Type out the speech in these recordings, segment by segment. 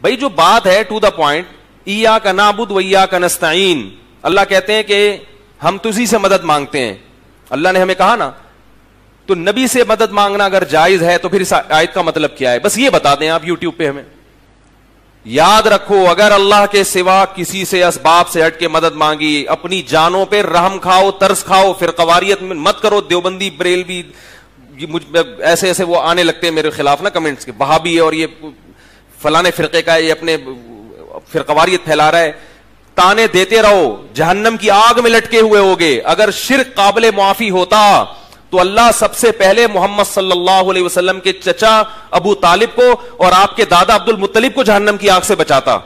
بھائی جو بات ہے ٹو دا پوائنٹ، ایاک نعبد و ایاک نستعین، اللہ کہتے ہیں کہ ہم تجھی سے مدد مانگتے ہیں، اللہ نے ہمیں کہا نا، تو نبی سے مدد مانگنا اگر جائز ہے تو پھر اس آیت کا مطلب کیا ہے؟ بس یہ بتا دیں آپ یوٹیوب پہ ہمیں. یاد رکھو اگر اللہ کے سوا کسی سے اسباب سے ہٹ کے مدد مانگی، اپنی جانوں پہ رحم کھاؤ، ترس کھاؤ، پھر قواریت مت کرو. دیوبندی بریلوی ایسے ایسے وہ آنے لگتے ہیں میرے خلاف نا کمنٹس کے، وہابی ہے اور یہ فلانے فرقے کا ہے، یہ اپنے فرقواریت پھیلا رہا ہے. تانے دیتے رہو، جہنم کی آگ میں لٹکے ہوئے ہوگے. اگر شرک قابل معافی ہوتا تو اللہ سب سے پہلے محمد صلی اللہ علیہ وسلم کے چچا ابو طالب کو اور آپ کے دادا عبد المطلب کو جہنم کی آگ سے بچاتا.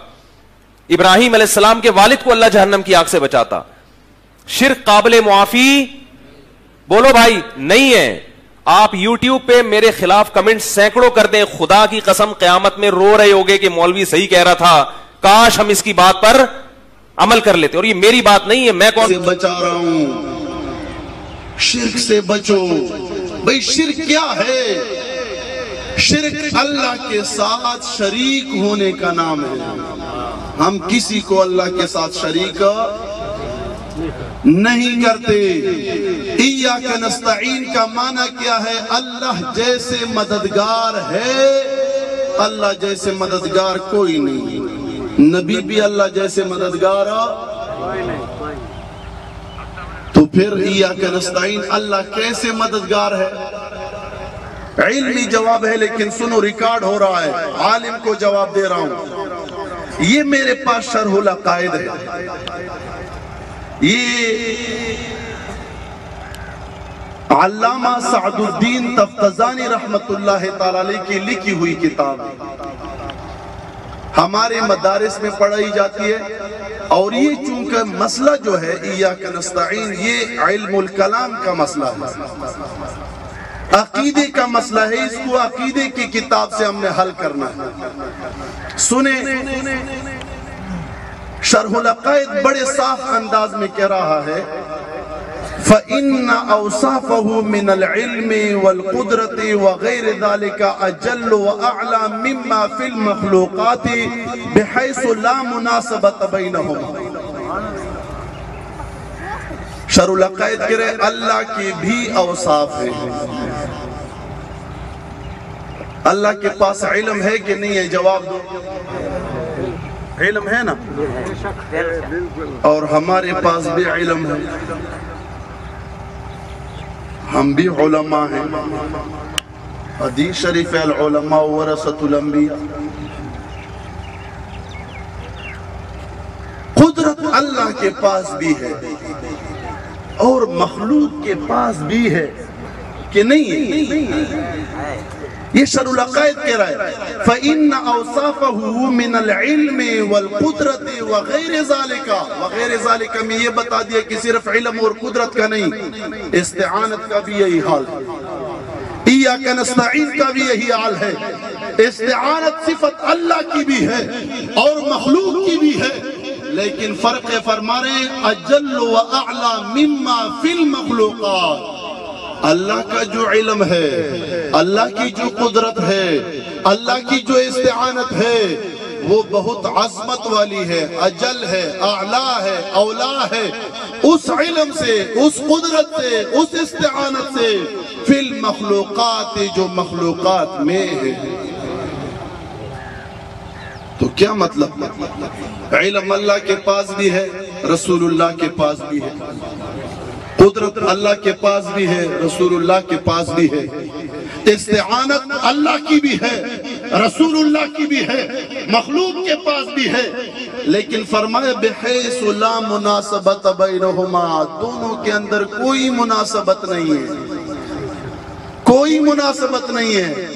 ابراہیم علیہ السلام کے والد کو اللہ جہنم کی آگ سے بچاتا. شرک قابل معافی بولو بھائی نہیں ہے. آپ یوٹیوب پہ میرے خلاف کمنٹ سینکڑوں کر دیں، خدا کی قسم قیامت میں رو رہے ہوگے کہ مولوی صحیح کہہ رہا تھا، کاش ہم اس کی بات پر عمل کر لیتے. اور یہ میری بات نہیں ہے، میں کون سے بچا رہا ہوں، شرک سے بچو. بھئی شرک کیا ہے؟ شرک اللہ کے ساتھ شریک ہونے کا نام ہے. ہم کسی کو اللہ کے ساتھ شریک نہیں کرتے. ایاک نستعین کا معنی کیا ہے؟ اللہ جیسے مددگار ہے، اللہ جیسے مددگار کوئی نہیں. نبی بھی اللہ جیسے مددگار تو پھر ایاک نستعین اللہ کیسے مددگار ہے؟ علمی جواب ہے لیکن سنو ریکارڈ ہو رہا ہے، عالم کو جواب دے رہا ہوں. یہ میرے پاس شرح العقائد ہے، یہ علامہ سعد الدین تفتزانی رحمت اللہ تعالی علیہ کی لکھی ہوئی کتاب ہے، ہمارے مدارس میں پڑھائی جاتی ہے. اور یہ چونکہ مسئلہ جو ہے ایاک نستعین یہ علم الکلام کا مسئلہ ہے، عقیدے کا مسئلہ ہے. اس کو عقیدے کی کتاب سے ہم نے حل کرنا ہے. سنیں، شرح العقائد بڑے صاف انداز میں کہہ رہا ہے فَإِنَّ أَوْصَافَهُ مِنَ الْعِلْمِ وَالْقُدْرَةِ وَغَيْرِ ذَلِكَ أَجَلُّ وَأَعْلَى مِمَّا فِي الْمَخْلُوقَاتِ بِحَيْثُ لَا مُنَاسَبَةَ بَيْنَهُمْ. شرح العقائد کہہ رہے اللہ کی بھی اوصاف ہیں. اللہ کے پاس علم ہے کہ نہیں ہے؟ جواب دو. علم ہے نا؟ اور ہمارے پاس بھی علم ہے، ہم بھی علماء ہیں. حدیث شریف ہے العلماء ورثۃ الانبیاء. قدرت اللہ کے پاس بھی ہے اور مخلوق کے پاس بھی ہے کہ نہیں ہے؟ یہ شرح العقائد کہہ رہا ہے فَإِنَّ أَوْصَافَهُ مِنَ الْعِلْمِ وَالْقُدْرَةِ وَغَيْرِ ذَلِكَ. وغیر ذالک میں یہ بتا دیا کہ صرف علم اور قدرت کا نہیں، استعانت کا بھی یہی حال ہے، ایاک نستعین کا بھی یہی حال ہے. استعانت صفت اللہ کی بھی ہے اور مخلوق کی بھی ہے، لیکن فرق فرما رہے ہیں اجل و اعلی مما فی المخلوقات. اللہ کا جو علم ہے، اللہ کی جو قدرت ہے، اللہ کی جو استعانت ہے وہ بہت عظمت والی ہے، اجل ہے، اعلیٰ ہے، اولا ہے. اس علم سے، اس قدرت سے، اس استعانت سے فی المخلوقات جو مخلوقات میں ہے. تو کیا مطلب؟ علم اللہ کے پاس بھی ہے، رسول اللہ کے پاس بھی ہے. قدرت اللہ کے پاس بھی ہے، رسول اللہ کے پاس بھی ہے. استعانت اللہ کی بھی ہے، رسول اللہ کی بھی ہے، مخلوق کے پاس بھی ہے. لیکن فرمائے بحیث لا مناسبت بینہما، دونوں کے اندر کوئی مناسبت نہیں ہے، کوئی مناسبت نہیں ہے.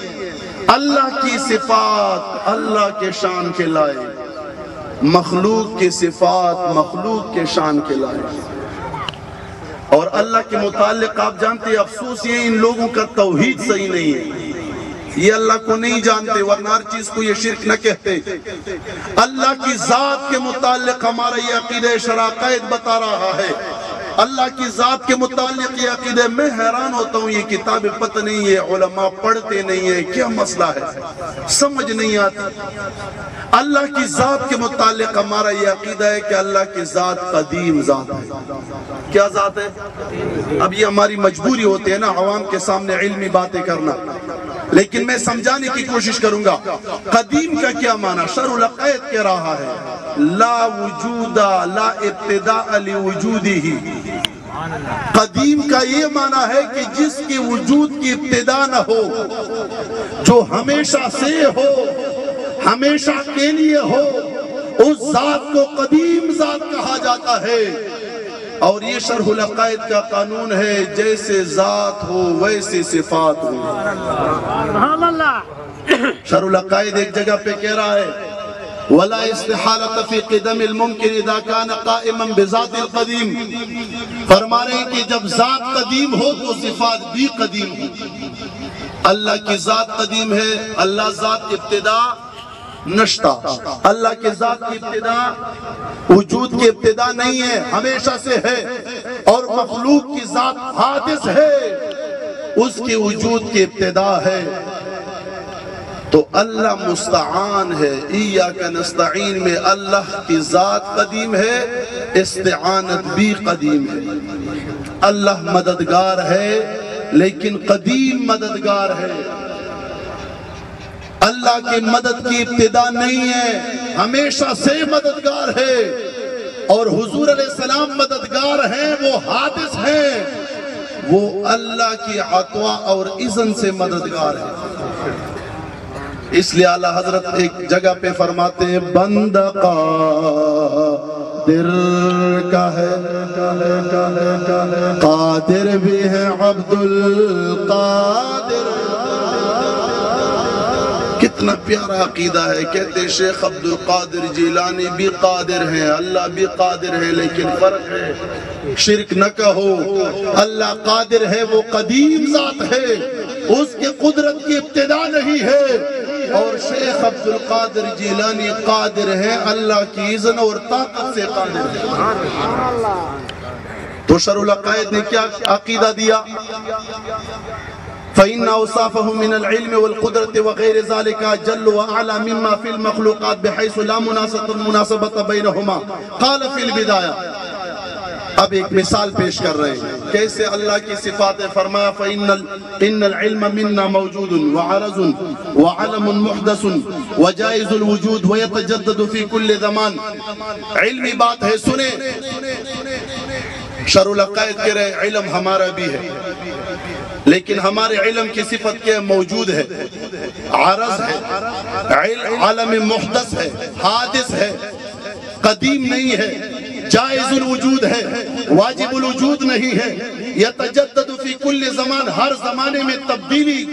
اللہ کی صفات اللہ کے شان کے لائق، مخلوق کی صفات مخلوق کے شان کے لائق. اور اللہ کے متعلق آپ جانتے ہیں، افسوس یہ ان لوگوں کا توحید صحیح نہیں ہے، یہ اللہ کو نہیں جانتے، ورنہ ہر چیز کو یہ شرک نہ کہتے. اللہ کی ذات کے متعلق ہمارا یہ عقیدہ شرع عقائد بتا رہا ہے اللہ کی ذات کے متعلق یہ عقیدہ، میں حیران ہوتا ہوں یہ کتابیں پتہ نہیں ہے علماء پڑھتے نہیں ہیں، کیا مسئلہ ہے سمجھ نہیں آتی۔ اللہ کی ذات کے متعلق ہمارا یہ عقیدہ ہے کہ اللہ کی ذات قدیم ذات ہے۔ کیا ذات ہے؟ اب یہ ہماری مجبوری ہوتی ہے نا عوام کے سامنے علمی باتیں کرنا، لیکن میں سمجھانے کی کوشش کروں گا۔ قدیم کا کیا معنی؟ شرح العقائد کہہ رہا ہے لا وجود لا ابتداء لوجودہ۔ قدیم کا یہ معنی ہے کہ جس کی وجود کی ابتدا نہ ہو، جو ہمیشہ سے ہو، ہمیشہ کے لیے ہو، اس ذات کو قدیم ذات کہا جاتا ہے۔ اور یہ شرح العقائد کا قانون ہے، جیسے ذات ہو ویسے صفات ہو۔ شرح العقائد ایک جگہ پہ کہہ رہا ہے وَلَا اسْتِحَالَةَ فِي قِدَمِ الْمُمْكِنِ إِذَا كَانَ قَائِمًا بِذَاتِ الْقَدِيمِ۔ فرما رہے ہیں کہ جب ذات قدیم ہو تو صفات بھی قدیم ہو۔ اللہ کی ذات قدیم ہے، اللہ ذات ابتدا نشتا، اللہ کی ذات کی ابتدا وجود کی ابتدا نہیں ہے، ہمیشہ سے ہے۔ اور مخلوق کی ذات حادث ہے، اس کی وجود کی ابتدا ہے۔ تو اللہ مستعان ہے، ایاک نستعین میں اللہ کی ذات قدیم ہے، استعانت بھی قدیم ہے۔ اللہ مددگار ہے لیکن قدیم مددگار ہے۔ اللہ کی مدد کی ابتدا نہیں ہے، ہمیشہ سے مددگار ہے۔ اور حضور علیہ السلام مددگار ہیں، وہ حادث ہیں، وہ اللہ کی عطا اور اذن سے مددگار ہے۔ اس لئے اعلیٰ حضرت ایک جگہ پہ فرماتے ہیں بندہ قادر کا ہے، قادر بھی ہے عبد القادر۔ کتنا پیارا عقیدہ ہے۔ کہتے شیخ عبد القادر جیلانی بھی قادر ہیں، اللہ بھی قادر ہے، لیکن فرق ہے شرک نہ کہو۔ اللہ قادر ہے، وہ قدیم ذات ہے، اس کے قدرت کی ابتدا نہیں ہے۔ اور شیخ عبد القادر جیلانی قادر ہے، اللہ کی اذن اور طاقت سے قادر ہے۔ تو شرح العقائد نے کیا عقیدہ دیا؟ فإن أوصافه من العلم والقدرة وغير ذلك جل وأعلى مما في المخلوقات بحيث لا مناسبة بينهما قال في البداية۔ اب ایک مثال پیش کر رہے ہیں کیسے اللہ کی صفات فرمایا فإن العلم منا موجود وعرض وعلم محدث وجائز الوجود ويتجدد في كل زمان۔ علمی بات ہے، سنیں شرح العقائد کہہ رہے علم ہمارا بھی ہے، لیکن ہمارے علم کی صفت کیا موجود ہے، عارض ہے، عالم محدث ہے، حادث ہے، قدیم نہیں ہے، جائز الوجود ہے، واجب الوجود نہیں ہے، یتجدد فی کل زمان، ہر زمانے میں تبدیلی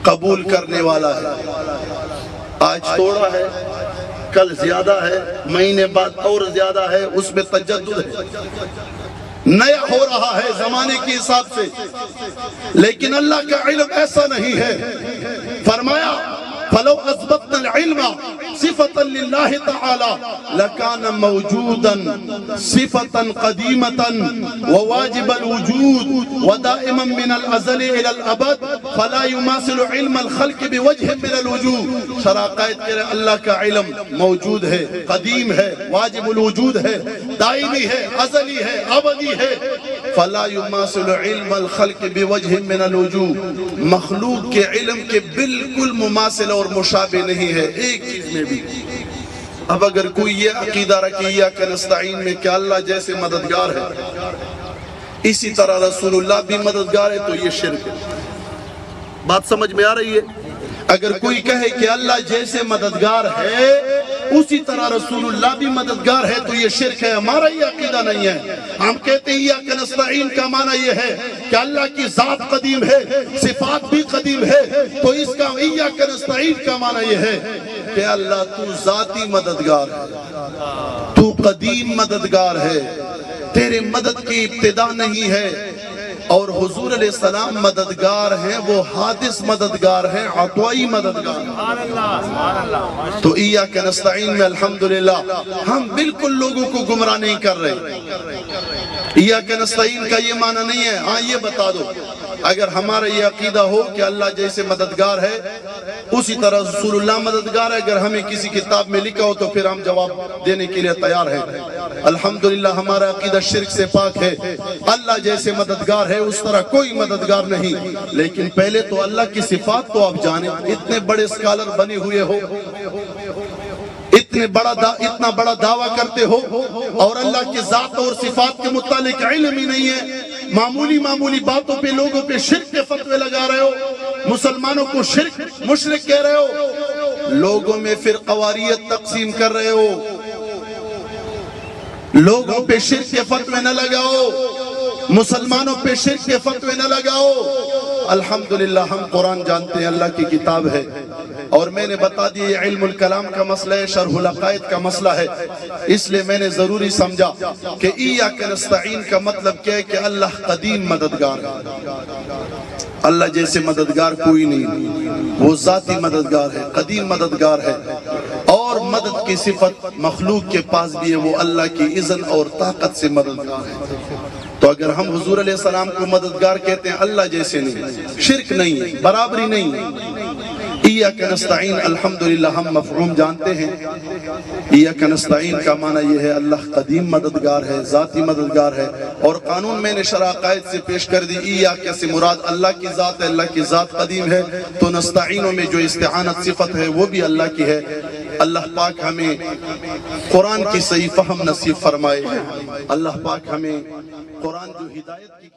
قبول کرنے والا ہے۔ آج تھوڑا ہے، کل زیادہ ہے، مہینے بعد اور زیادہ ہے، اس میں تجدد ہے، نیا ہو رہا ہے زمانے کے حساب سے۔ لیکن اللہ کا علم ایسا نہیں ہے۔ فرمایا فَلَوْ أَثْبَتْنَا الْعِلْمَ صِفَةً لِلَّهِ تَعَالَى لَكَانَ مَوْجُودًا صِفَةً قَدِيمَةً وَوَاجِبَ الْوُجُودِ وَدَائِمًا مِنَ الْأَزَلِ إِلَى الْأَبَدِ فَلَا يُمَاثِلُ عِلْمَ الْخَلْقِ بِوَجْهٍ مِنَ الْوُجُودِ۔ شراکت کے اللہ کا علم موجود ہے، قدیم ہے، واجب الوجود ہے، دائمی ہے، ازلی ہے، ابدی ہے۔ فَلَا يُمَاثِلُ عِلْمَ الْخَلْقِ بِوَجْهٍ مِنَ الْوُجُودِ، مخلوق کے علم کے بالکل مماثل اور مشابہ نہیں ہے ایک چیز میں بھی۔ اب اگر کوئی یہ عقیدہ رکھے ایاک نستعین میں کہ اللہ جیسے مددگار ہے اسی طرح رسول اللہ بھی مددگار ہے تو یہ شرک ہے۔ بات سمجھ میں آ رہی ہے؟ اگر کوئی کہے کہ اللہ جیسے مددگار ہے اسی طرح رسول اللہ بھی مددگار ہے تو یہ شرک ہے، ہمارا یہ عقیدہ نہیں ہے۔ ہم کہتے ہیں ایاک نستعین کا معنی یہ ہے کہ اللہ کی ذات قدیم ہے، صفات بھی قدیم ہے، تو اس کا ایاک نستعین کا معنی یہ ہے کہ اللہ تو ذاتی مددگار ہے، تو قدیم مددگار ہے، تیرے مدد کی ابتدا نہیں ہے، اور حضور علیہ السلام مددگار ہیں، وہ حادث مددگار ہیں، عطوائی مددگار ہیں۔ تو ایاک نستعین میں الحمدللہ ہم بالکل لوگوں کو گمراہ نہیں کر رہے۔ ایاک نستعین کا یہ معنی نہیں ہے، ہاں یہ بتا دو اگر ہمارا یہ عقیدہ ہو کہ اللہ جیسے مددگار ہے اسی طرح رسول اللہ مددگار ہے، اگر ہمیں کسی کتاب میں لکھا ہو تو پھر ہم جواب دینے کے لیے تیار ہیں۔ الحمدللہ ہمارا عقیدہ شرک سے پاک ہے، اللہ جیسے مددگار ہے اس طرح کوئی مددگار نہیں۔ لیکن پہلے تو اللہ کی صفات تو آپ جانیں، اتنے بڑے اسکالر بنے ہوئے ہو، اتنا بڑا دعویٰ کرتے ہو اور اللہ کی ذات اور صفات کے متعلق علم ہی نہیں ہے، معمولی باتوں پہ لوگوں پہ شرک کے فتوے لگا رہے ہو، مسلمانوں کو شرک مشرک کہہ رہے ہو، لوگوں میں فرقواریت تقسیم کر رہے ہو، لوگوں پہ شرک کے فتوے نہ لگاؤ، مسلمانوں پہ شرک کے فتوے نہ لگاؤ۔ الحمدللہ ہم قرآن جانتے ہیں، اللہ کی کتاب ہے، اور میں نے بتا دیا یہ علم الکلام کا مسئلہ ہے، شرح العقائد کا مسئلہ ہے، اس لیے میں نے ضروری سمجھا کہ ایاک نستعین کا مطلب کیا ہے کہ اللہ قدیم مددگار ہے، اللہ جیسے مددگار کوئی نہیں، وہ ذاتی مددگار ہے، قدیم مددگار ہے، اور مدد کی صفت مخلوق کے پاس بھی ہے، وہ اللہ کی اذن اور طاقت سے مددگار ہے۔ تو اگر ہم حضور علیہ السلام کو مددگار کہتے ہیں اللہ جیسے نہیں، شرک نہیں، برابری نہیں۔ ایاک نستعین الحمدللہ ہم مفہوم جانتے ہیں، ایاک نستعین کا معنی یہ ہے اللہ قدیم مددگار ہے، ذاتی مددگار ہے، اور قانون میں نے شرح عقائد سے پیش کر دی، ایاک سے مراد اللہ کی ذات ہے، اللہ کی ذات قدیم ہے، تو نستعینوں میں جو استعانت صفت ہے وہ بھی اللہ کی ہے۔ اللہ پاک ہمیں قرآن کی صحیح فہم نصیب فرمائے، اللہ پاک ہمیں قرآن جو ہدایت کی